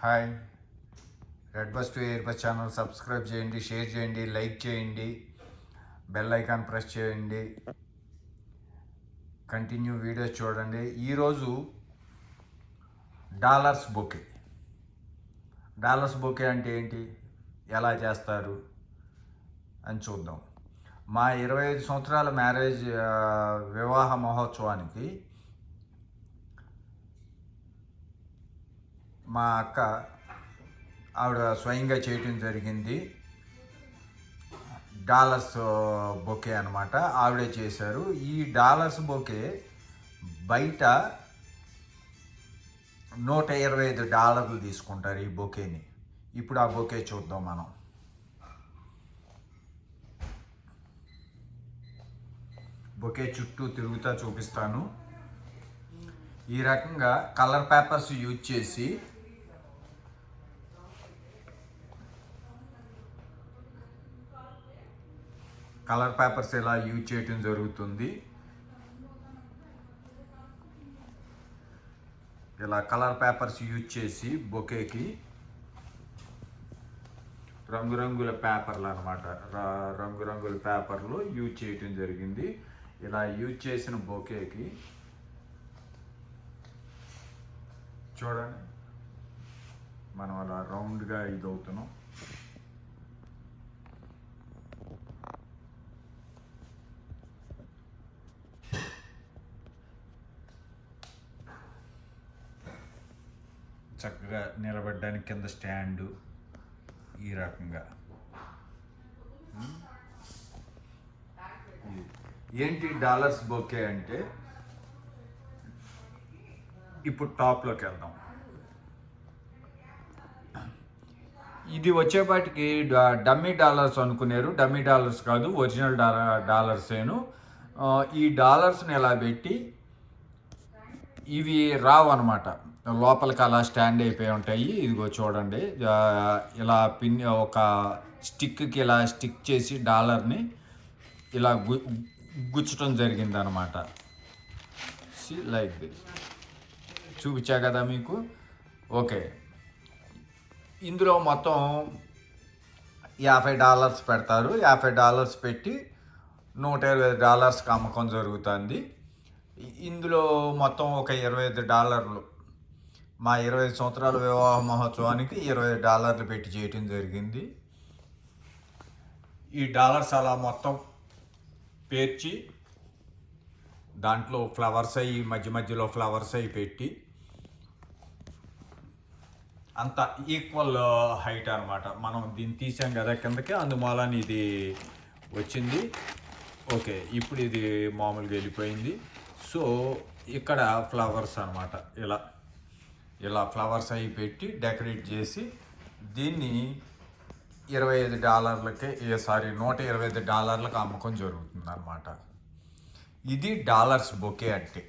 Hi, red bus to air bus channel subscribe చేయండి, share చేయండి, like చేయండి, bell icon press చేయండి, continue videos చూడండి. ఈరోజు డాలర్స్ బొకే అంటే ఏంటి, ఎలా చేస్తారు అని చూద్దాం. మా 25 సంవత్సరాల మ్యారేజ్ వివాహ మహోత్సవానికి మా అక్క ఆవిడ స్వయంగా చేయటం జరిగింది. డాలర్స్ బొకే అనమాట, ఆవిడే చేశారు. ఈ డాలర్స్ బొకే బయట $125 తీసుకుంటారు ఈ బొకేని. ఇప్పుడు ఆ బొకే చూద్దాం మనం. బొకే చుట్టూ తిరుగుతా చూపిస్తాను. ఈ రకంగా కలర్ పేపర్స్ యూజ్ చేసి కలర్ పేపర్స్ ఇలా యూజ్ చేయటం జరుగుతుంది. ఇలా కలర్ పేపర్స్ యూజ్ చేసి బొకేకి రంగురంగుల పేపర్లు అనమాట, రంగురంగుల పేపర్లు యూజ్ చేయటం జరిగింది. ఇలా యూజ్ చేసిన బొకేకి చూడండి, మనం అలా రౌండ్గా ఇది అవుతున్నాం. చక్కగా నిలబడడానికి కింద స్టాండు, ఈ రకంగా. ఏంటి డాలర్స్ బొకే అంటే, ఇప్పుడు టాప్లోకి వెళ్దాం. ఇది వచ్చేపాటికి డమ్మీ డాలర్స్ అనుకున్నారు. డమ్మీ డాలర్స్ కాదు, ఒరిజినల్ డాలర్సేను. ఈ డాలర్స్ని ఎలా పెట్టి, ఇవి రావు అనమాట, లోపలికి అలా స్టాండ్ అయిపోయి ఉంటాయి. ఇదిగో చూడండి, ఇలా పిన్ ఒక స్టిక్కి ఇలా స్టిక్ చేసి డాలర్ని ఇలా గుచ్చటం జరిగింది అనమాట. లైక్ దిస్ చూపించా కదా మీకు. ఓకే, ఇందులో మొత్తం $50 పెడతారు. $50 పెట్టి $125కి అమ్మకం జరుగుతుంది. ఇందులో మొత్తం ఒక $25, మా 25 సంవత్సరాల వివాహ మహోత్సవానికి $20 పెట్టి చేయటం జరిగింది. ఈ డాలర్స్ అలా మొత్తం పేర్చి దాంట్లో ఫ్లవర్స్ అయ్యి మధ్యలో ఫ్లవర్స్ అయ్యి పెట్టి అంత ఈక్వల్ హైట్ అనమాట. మనం దీన్ని తీసాం కదా కిందకి, అందుమూలని ఇది వచ్చింది. ఓకే, ఇప్పుడు ఇది మామూలుగా వెళ్ళిపోయింది. సో ఇక్కడ ఫ్లవర్స్ అనమాట, ఇలా ఫ్లవర్స్ అవి పెట్టి డెకరేట్ చేసి దీన్ని $125కి అమ్మకం జరుగుతుంది అనమాట. ఇది డాలర్స్ బొకే అంటే.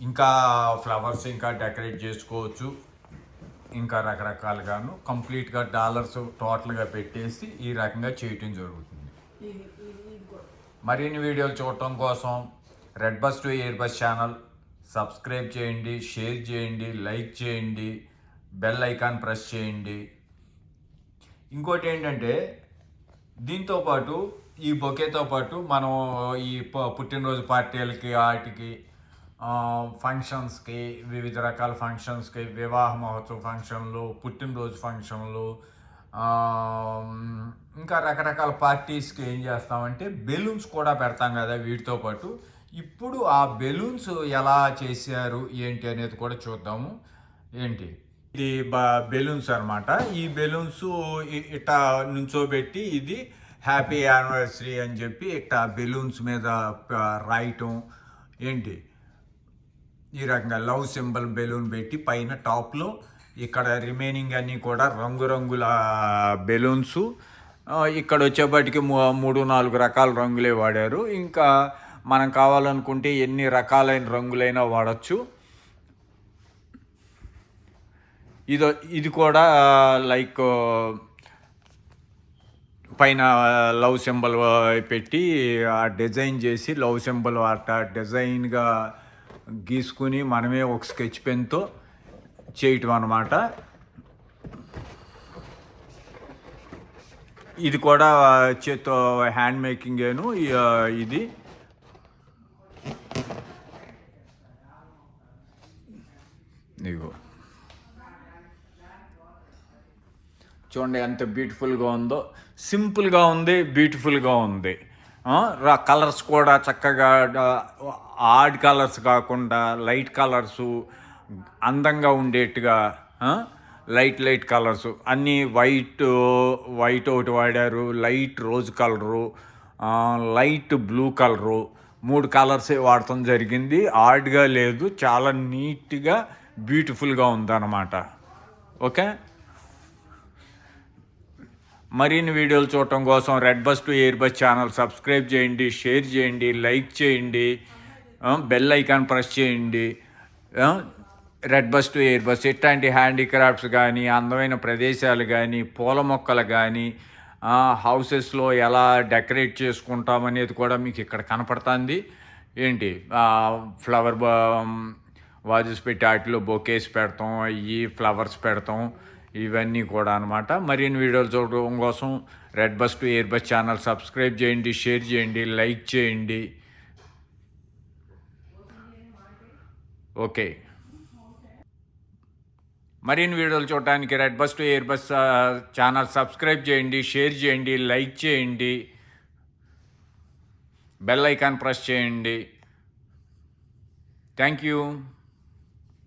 ఇంకా ఫ్లవర్స్ ఇంకా డెకరేట్ చేసుకోవచ్చు, ఇంకా రకరకాలుగాను. కంప్లీట్గా డాలర్స్ టోటల్గా పెట్టేసి ఈ రకంగా చేయటం జరుగుతుంది. మరిన్ని వీడియోలు చూడటం కోసం red bus to air bus channel subscribe చేయండి, షేర్ చేయండి, లైక్ చేయండి, బెల్ ఐకాన్ ప్రెస్ చేయండి. ఇంకోటి ఏంటంటే, దీంతోపాటు ఈ బొకేతో పాటు మనం ఈ పుట్టినరోజు పార్టీలకి, వాటికి, ఫంక్షన్స్కి, వివిధ రకాల ఫంక్షన్స్కి, వివాహ మహోత్సవ ఫంక్షన్లు, పుట్టినరోజు ఫంక్షన్లు, ఇంకా రకరకాల పార్టీస్కి ఏం చేస్తామంటే బెలూన్స్ కూడా పెడతాం కదా వీటితో పాటు. ఇప్పుడు ఆ బెలూన్స్ ఎలా చేశారు ఏంటి అనేది కూడా చూద్దాము. ఇది బెలూన్స్ అనమాట. ఈ బెలూన్స్ ఇట్టా నుంచోబెట్టి ఇది హ్యాపీ యానివర్సరీ అని చెప్పి ఇట్టా బెలూన్స్ మీద రాయటం. ఈ రకంగా లవ్ సింబల్ బెలూన్ పెట్టి పైన టాప్లో ఇక్కడ రిమైనింగ్ అన్నీ కూడా రంగురంగుల బెలూన్స్. ఇక్కడ వచ్చేప్పటికి 3-4 రకాల రంగులే వాడారు. ఇంకా మనం కావాలనుకుంటే ఎన్ని రకాలైన రంగులైనా వాడచ్చు. ఇది కూడా లైక్ పైన లవ్ సింబల్ పెట్టి ఆ డిజైన్ చేసి, లవ్ సింబల్ అట్లా డిజైన్గా గీసుకుని మనమే ఒక స్కెచ్ పెన్తో చేయటం అన్నమాట. ఇది కూడా చేత్తో హ్యాండ్ మేకింగేను. ఇది ఇగో చూడండి ఎంత బ్యూటిఫుల్గా ఉందో. సింపుల్గా ఉంది, బ్యూటిఫుల్గా ఉంది. కలర్స్ కూడా చక్కగా ఆడ్ కలర్స్ కాకుండా లైట్ కలర్సు, అందంగా ఉండేట్టుగా లైట్ కలర్స్ అన్నీ. వైట్ ఒకటి వాడారు, light rose colour, light blue colour, 3 కలర్సే వాడటం జరిగింది. ఆడ్గా లేదు, చాలా నీట్గా బ్యూటిఫుల్గా ఉందన్నమాట. ఓకే, మరిన్ని వీడియోలు చూడటం కోసం red bus to air bus channel subscribe చేయండి, షేర్ చేయండి, లైక్ చేయండి, బెల్ ఐకాన్ ప్రెస్ చేయండి. Red bus to air bus ఇట్లాంటి హ్యాండీక్రాఫ్ట్స్ కానీ, అందమైన ప్రదేశాలు కానీ, పూల మొక్కలు కానీ, హౌసెస్లో ఎలా డెకరేట్ చేసుకుంటామనేది కూడా మీకు ఇక్కడ కనపడుతుంది. ఏంటి ఫ్లవర్ వాజెస్ పెట్టి వాటిలో బొకేస్ పెడతాం, ఈ ఫ్లవర్స్ పెడతాం, ఇవన్నీ కూడా అనమాట. మరిన్ని వీడియోలు చూడడం కోసం red bus to air bus channel subscribe చేయండి, షేర్ చేయండి, లైక్ చేయండి. ఓకే, మరిన్ని వీడియోలు చూడడానికి red bus to air bus channel subscribe చేయండి, షేర్ చేయండి, లైక్ చేయండి, బెల్ ఐకాన్ ప్రెస్ చేయండి. Thank you.